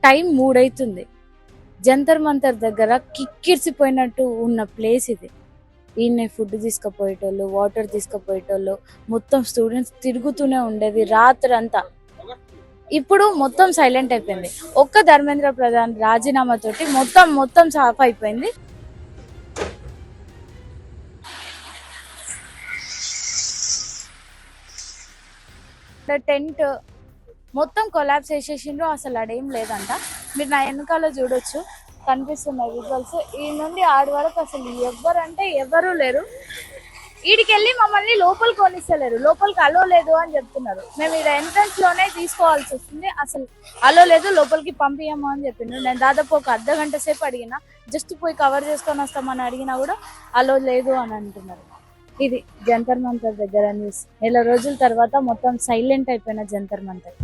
Time 3 అవుతుంది. జంతర్ మంతర్ దగ్గర కిక్కిరిసిపోయినట్టు ఉన్న ప్లేస్ ఇది. ఈయన ఫుడ్ తీసుకుపోయేటోళ్ళు, వాటర్ తీసుకుపోయేటోళ్ళు, మొత్తం స్టూడెంట్స్ తిరుగుతూనే ఉండేది రాత్రంతా. ఇప్పుడు మొత్తం సైలెంట్ అయిపోయింది. ఒక్క ధర్మేంద్ర ప్రధాన్ రాజీనామా తోటి మొత్తం సాఫ్ అయిపోయింది. టెంట్ మొత్తం కొలాబ్స్ చేసేసిండ్రు. అసలు అడేం లేదంట. మీరు నా వెనకాల చూడొచ్చు, కనిపిస్తున్నాయి విజువల్స్. ఈ నుండి ఆడి వరకు అసలు ఎవరు లేరు. వీడికి వెళ్ళి మమ్మల్ని లోపలికి కొనిస్తలేరు, లోపలికి అలో లేదు అని చెప్తున్నారు. మేము ఇక్కడ ఎంట్రన్స్ లోనే తీసుకోవాల్సి వస్తుంది, అసలు అలో లేదు, లోపలికి పంపించము అని చెప్పిండ్రు. నేను దాదాపు ఒక అర్ధగంట సేపు అడిగినా, జస్ట్ పోయి కవర్ చేసుకొని వస్తామని అడిగినా కూడా అలో లేదు అని అంటున్నారు. ఇది జంతర్ మంతర్ దగ్గర న్యూస్. నెల రోజుల తర్వాత మొత్తం సైలెంట్ అయిపోయిన జంతర్ మంతర్.